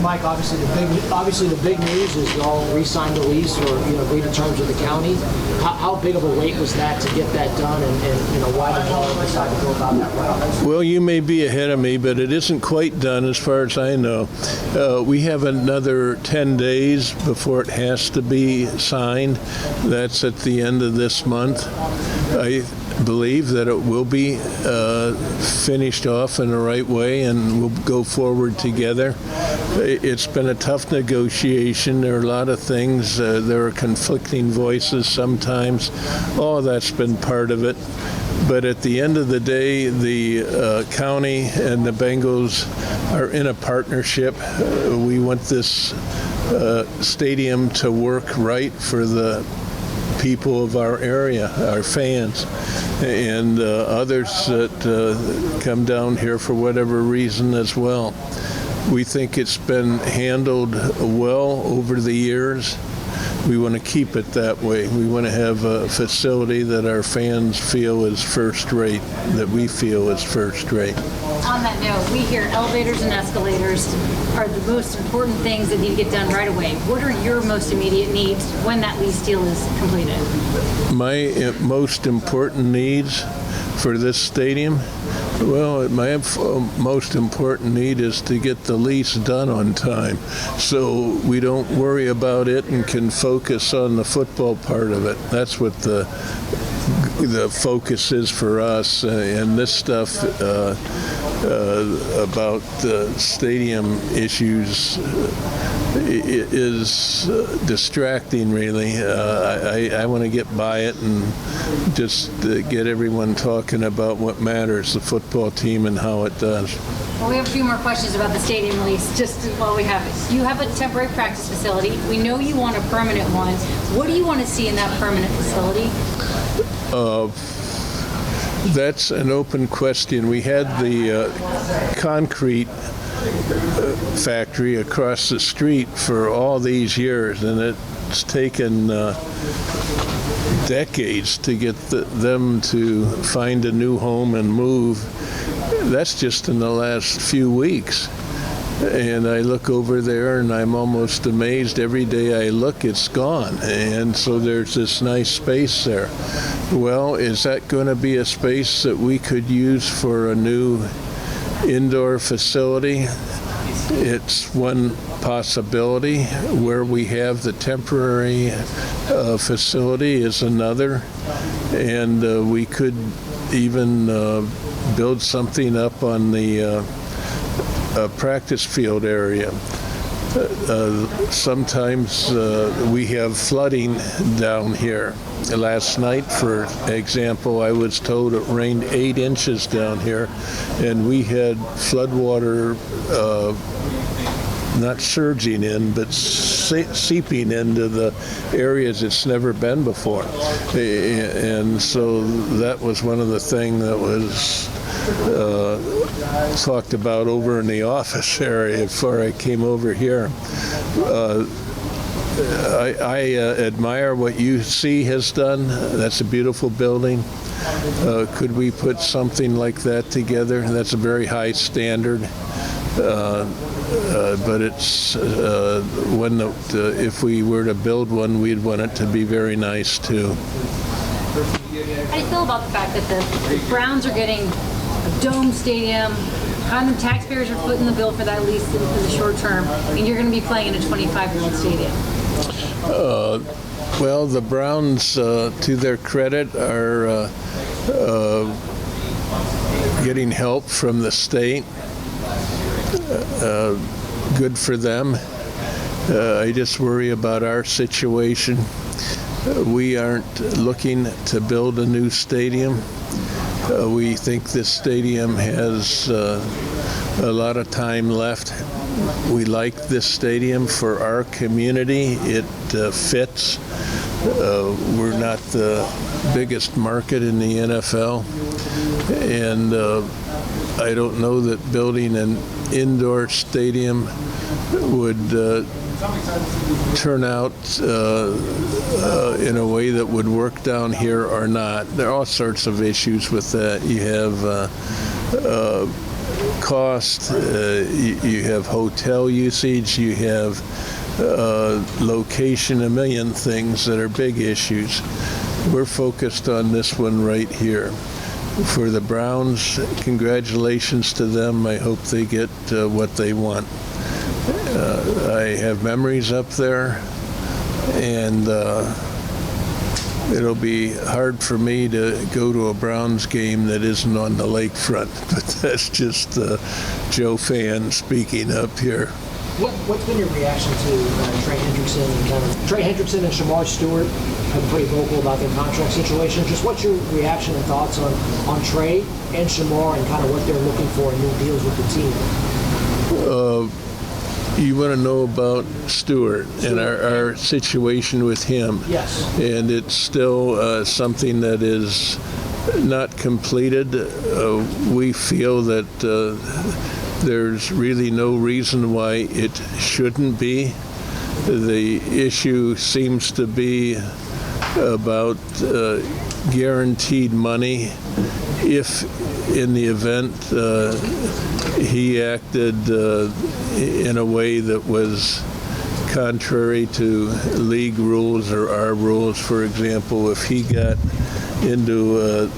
Mike, obviously the big news is y'all re-signed the lease or agreed to terms with the county. How big of a wait was that to get that done, and why did y'all decide to go about that route? Well, you may be ahead of me, but it isn't quite done as far as I know. We have another 10 days before it has to be signed. That's at the end of this month. I believe that it will be finished off in the right way, and we'll go forward together. It's been a tough negotiation. There are a lot of things. There are conflicting voices sometimes. All that's been part of it. But at the end of the day, the county and the Bengals are in a partnership. We want this stadium to work right for the people of our area, our fans, and others that come down here for whatever reason as well. We think it's been handled well over the years. We want to keep it that way. We want to have a facility that our fans feel is first rate, that we feel is first rate. On that note, we hear elevators and escalators are the most important things that need to get done right away. What are your most immediate needs when that lease deal is completed? My most important needs for this stadium, well, my most important need is to get the lease done on time so we don't worry about it and can focus on the football part of it. That's what the focus is for us, and this stuff about the stadium issues is distracting, really. I want to get by it and just get everyone talking about what matters, the football team and how it does. Well, we have a few more questions about the stadium lease, just while we have it. You have a temporary practice facility. We know you want a permanent one. What do you want to see in that permanent facility? That's an open question. We had the concrete factory across the street for all these years, and it's taken decades to get them to find a new home and move. That's just in the last few weeks. And I look over there and I'm almost amazed. Every day I look, it's gone. And so there's this nice space there. Well, is that going to be a space that we could use for a new indoor facility? It's one possibility. Where we have the temporary facility is another. And we could even build something up on the practice field area. Sometimes we have flooding down here. Last night, for example, I was told it rained 8 inches down here, and we had floodwater not surging in, but seeping into the areas it's never been before. And so that was one of the things that was talked about over in the office area before I came over here. I admire what UC has done. That's a beautiful building. Could we put something like that together? That's a very high standard. But it's if we were to build one, we'd want it to be very nice too. How do you feel about the fact that the Browns are getting a dome stadium, and the taxpayers are footing the bill for that lease in the short term, and you're going to be playing in a 25-year-old stadium? Well, the Browns, to their credit, are getting help from the state. Good for them. I just worry about our situation. We aren't looking to build a new stadium. We think this stadium has a lot of time left. We like this stadium for our community. It fits. We're not the biggest market in the NFL, and I don't know that building an indoor stadium would turn out in a way that would work down here or not. There are all sorts of issues with that. You have cost, you have hotel usage, you have location, a million things that are big issues. We're focused on this one right here. For the Browns, congratulations to them. I hope they get what they want. I have memories up there, and it'll be hard for me to go to a Browns game that isn't on the lakefront, but that's just Joe fan speaking up here. What's been your reaction to Trey Hendrickson? Trey Hendrickson and Shemar Stewart have been pretty vocal about their contract situation. Just what's your reaction and thoughts on Trey and Shemar and kind of what they're looking for in new deals with the team? You want to know about Stewart and our situation with him. Yes. And it's still something that is not completed. We feel that there's really no reason why it shouldn't be. The issue seems to be about guaranteed money if in the event he acted in a way that was contrary to league rules or our rules. For example, if he got into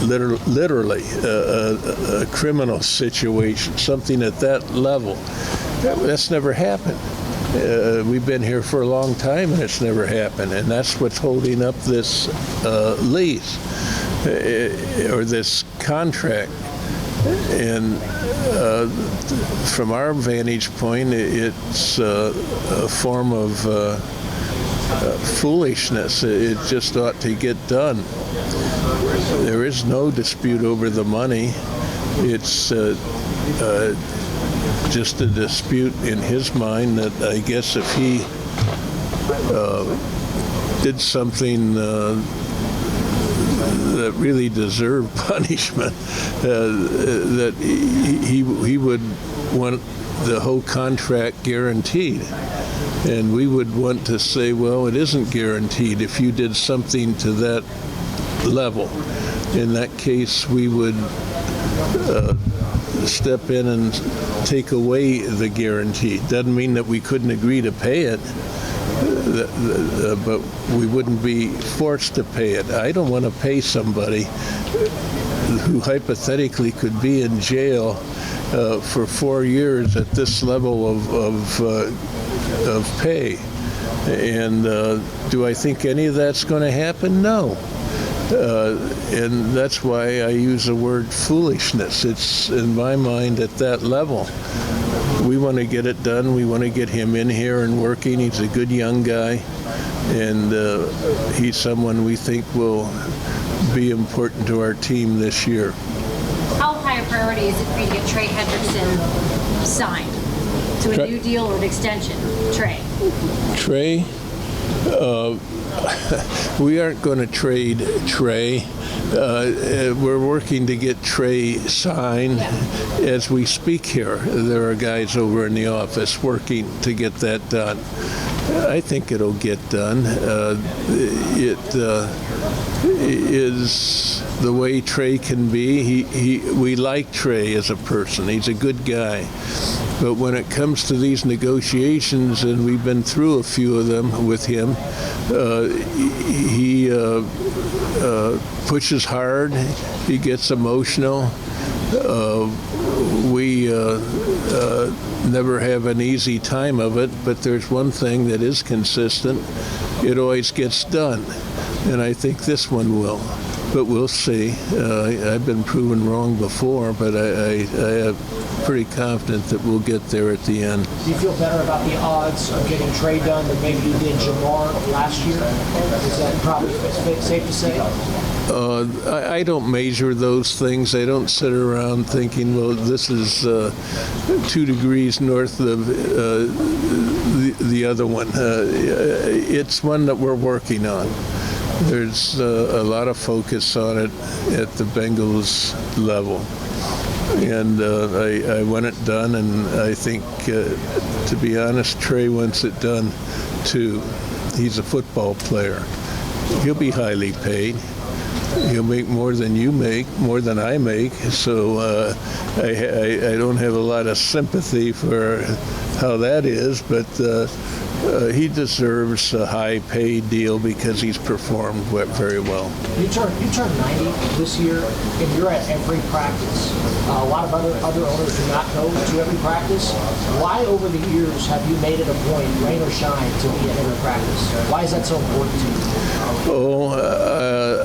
literally a criminal situation, something at that level, that's never happened. We've been here for a long time and it's never happened, and that's what's holding up this lease or this contract. And from our vantage point, it's a form of foolishness. It just ought to get done. There is no dispute over the money. It's just a dispute in his mind that I guess if he did something that really deserved punishment, that he would want the whole contract guaranteed. And we would want to say, well, it isn't guaranteed if you did something to that level. In that case, we would step in and take away the guarantee. Doesn't mean that we couldn't agree to pay it, but we wouldn't be forced to pay it. I don't want to pay somebody who hypothetically could be in jail for 4 years at this level of pay. And do I think any of that's going to happen? No. And that's why I use the word foolishness. It's, in my mind, at that level. We want to get it done. We want to get him in here and working. He's a good young guy, and he's someone we think will be important to our team this year. How high a priority is it for you to get Trey Hendrickson signed to a new deal or an extension? Trey? We aren't going to trade Trey. We're working to get Trey signed as we speak here. There are guys over in the office working to get that done. I think it'll get done. It is the way Trey can be. We like Trey as a person. He's a good guy. But when it comes to these negotiations, and we've been through a few of them with him, he pushes hard. He gets emotional. We never have an easy time of it, but there's one thing that is consistent. It always gets done. And I think this one will. But we'll see. I've been proven wrong before, but I am pretty confident that we'll get there at the end. Do you feel better about the odds of getting Trey done than maybe you did Shemar last year? Is that probably safe to say? I don't measure those things. I don't sit around thinking, well, this is 2 degrees north of the other one. It's one that we're working on. There's a lot of focus on it at the Bengals level. And I want it done, and I think, to be honest, Trey wants it done too. He's a football player. He'll be highly paid. he'll make more than I make. So I don't have a lot of sympathy for how that is, but he deserves a high pay deal because he's performed very well. You turned 90 this year, and you're at every practice. A lot of other owners do not go to every practice. Why, over the years, have you made it a point, rain or shine, to be at every practice? Why is that so important to you?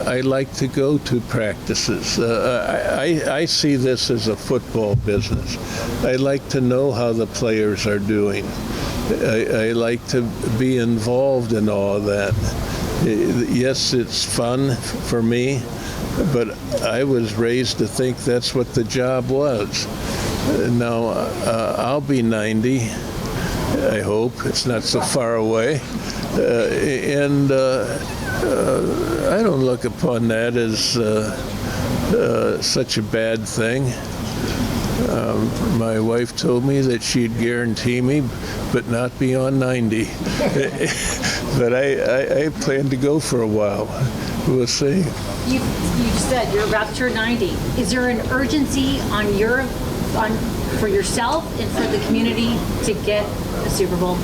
I like to go to practices. I see this as a football business. I like to know how the players are doing. I like to be involved in all of that. Yes, it's fun for me, but I was raised to think that's what the job was. Now, I'll be 90, I hope. It's not so far away. And I don't look upon that as such a bad thing. My wife told me that she'd guarantee me, but not beyond 90. But I plan to go for a while. We'll see. You said you're about to turn 90. Is there an urgency for yourself and for the community to get a Super Bowl?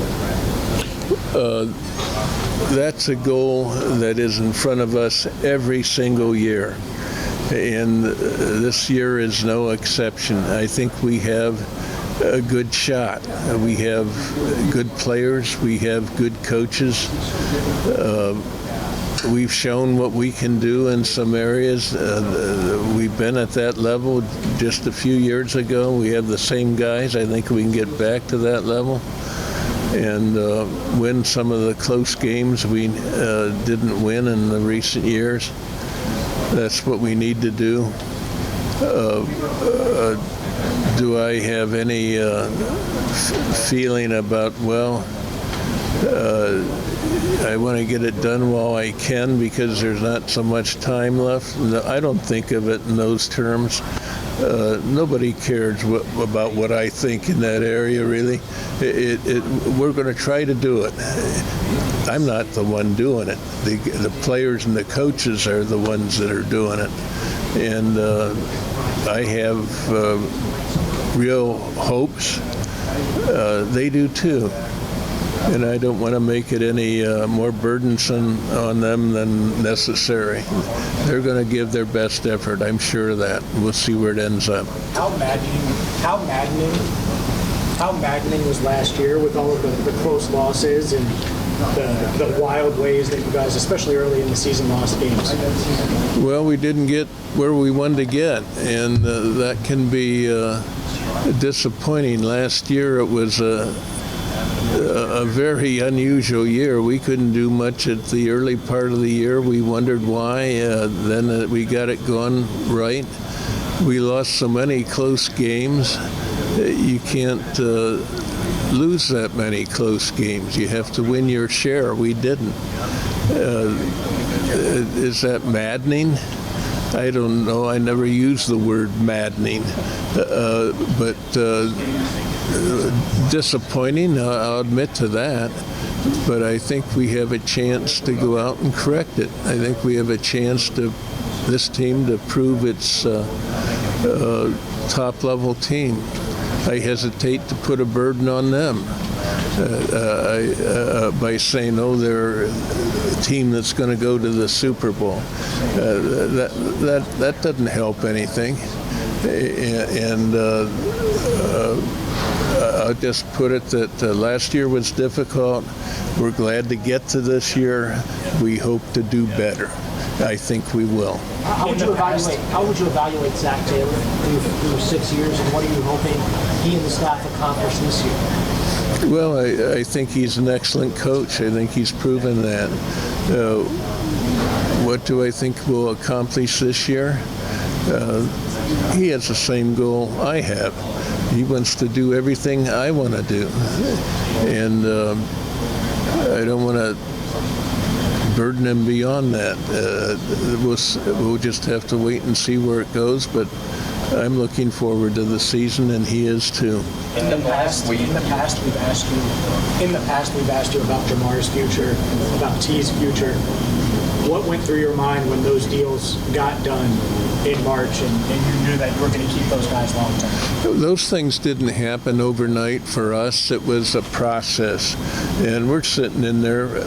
That's a goal that is in front of us every single year. And this year is no exception. I think we have a good shot. We have good players. We have good coaches. We've shown what we can do in some areas. We've been at that level just a few years ago. We have the same guys. I think we can get back to that level and win some of the close games we didn't win in the recent years. That's what we need to do. Do I have any feeling about, I want to get it done while I can because there's not so much time left? No, I don't think of it in those terms. Nobody cares about what I think in that area, really. We're going to try to do it. I'm not the one doing it. The players and the coaches are the ones that are doing it. And I have real hopes. They do too. And I don't want to make it any more burdensome on them than necessary. They're going to give their best effort, I'm sure of that. We'll see where it ends up. How maddening was last year with all of the close losses and the wild ways that you guys, especially early in the season, lost games? Well, we didn't get where we wanted to get, and that can be disappointing. Last year it was a very unusual year. We couldn't do much at the early part of the year. We wondered why. Then we got it going right. We lost so many close games. You can't lose that many close games. You have to win your share. We didn't. Is that maddening? I don't know. I never used the word maddening. But disappointing, I'll admit to that. But I think we have a chance to go out and correct it. I think we have a chance this team to prove it's top-level team. I hesitate to put a burden on them by saying, they're a team that's going to go to the Super Bowl. That doesn't help anything. And I'll just put it that last year was difficult. We're glad to get to this year. We hope to do better. I think we will. How would you evaluate Zach Taylor through 6 years, and what are you hoping he and the staff accomplish this year? Well, I think he's an excellent coach. I think he's proven that. What do I think we'll accomplish this year? He has the same goal I have. He wants to do everything I want to do. And I don't want to burden him beyond that. We'll just have to wait and see where it goes, but I'm looking forward to the season, and he is too. In the past, we've asked you about Shemar's future, about T's future. What went through your mind when those deals got done in March and you knew that you were going to keep those guys long term? Those things didn't happen overnight for us. It was a process. And we're sitting in there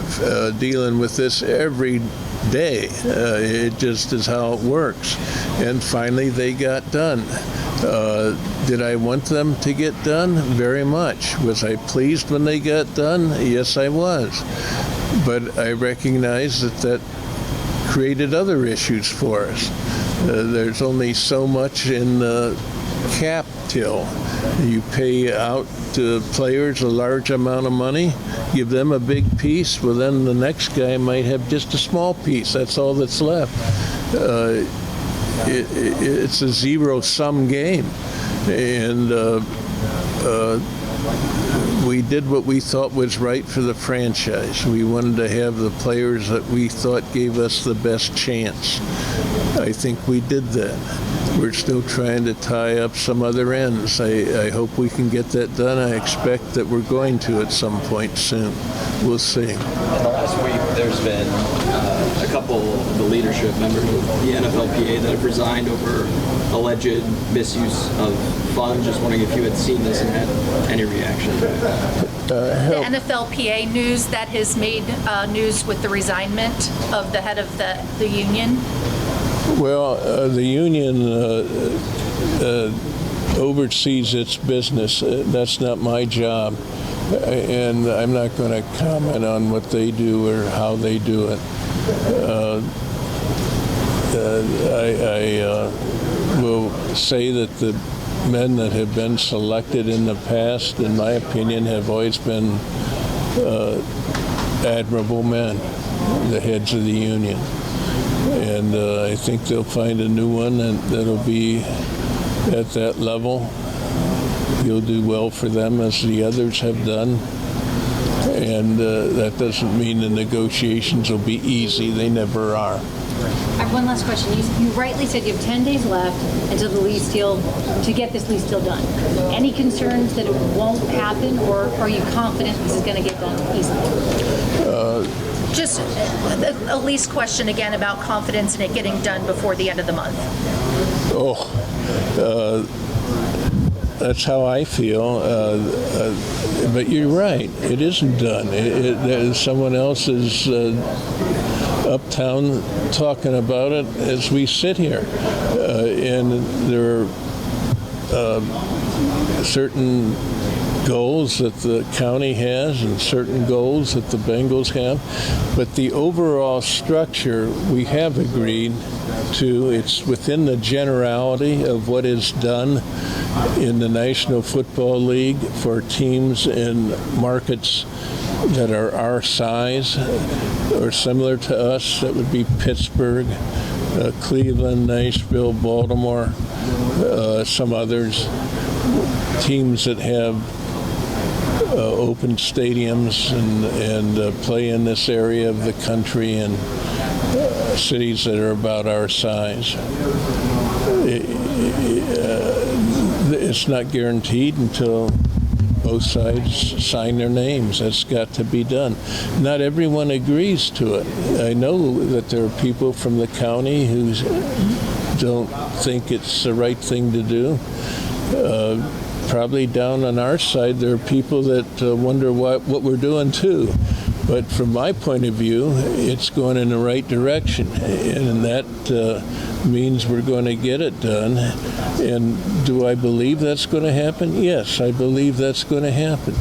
dealing with this every day. It just is how it works. And finally they got done. Did I want them to get done? Very much. Was I pleased when they got done? Yes, I was. But I recognize that created other issues for us. There's only so much in the cap till. You pay out to players a large amount of money, give them a big piece, well then the next guy might have just a small piece. That's all that's left. It's a zero-sum game. And we did what we thought was right for the franchise. We wanted to have the players that we thought gave us the best chance. I think we did that. We're still trying to tie up some other ends. I hope we can get that done. I expect that we're going to at some point soon. We'll see. In the last week, there's been a couple of the leadership members of the NFLPA that have resigned over alleged misuse of funds. Just wondering if you had seen this and had any reaction to it. The NFLPA news that has made news with the resignment of the head of the union. Well, the union oversees its business. That's not my job. And I'm not going to comment on what they do or how they do it. I will say that the men that have been selected in the past, in my opinion, have always been admirable men, the heads of the union. And I think they'll find a new one that'll be at that level. He'll do well for them as the others have done. And that doesn't mean the negotiations will be easy. They never are. I have one last question. You rightly said you have 10 days left until the lease deal, to get this lease deal done. Any concerns that it won't happen, or are you confident this is going to get done easily? Just a lease question again about confidence in it getting done before the end of the month. That's how I feel. But you're right. It isn't done. Someone else is uptown talking about it as we sit here. And there are certain goals that the county has and certain goals that the Bengals have. But the overall structure we have agreed to. It's within the generality of what is done in the National Football League for teams in markets that are our size or similar to us. That would be Pittsburgh, Cleveland, Nashville, Baltimore, some others. Teams that have open stadiums and play in this area of the country, and cities that are about our size. It's not guaranteed until both sides sign their names. That's got to be done. Not everyone agrees to it. I know that there are people from the county who don't think it's the right thing to do. Probably down on our side, there are people that wonder what we're doing too. But from my point of view, it's going in the right direction, and that means we're going to get it done. And do I believe that's going to happen? Yes, I believe that's going to happen.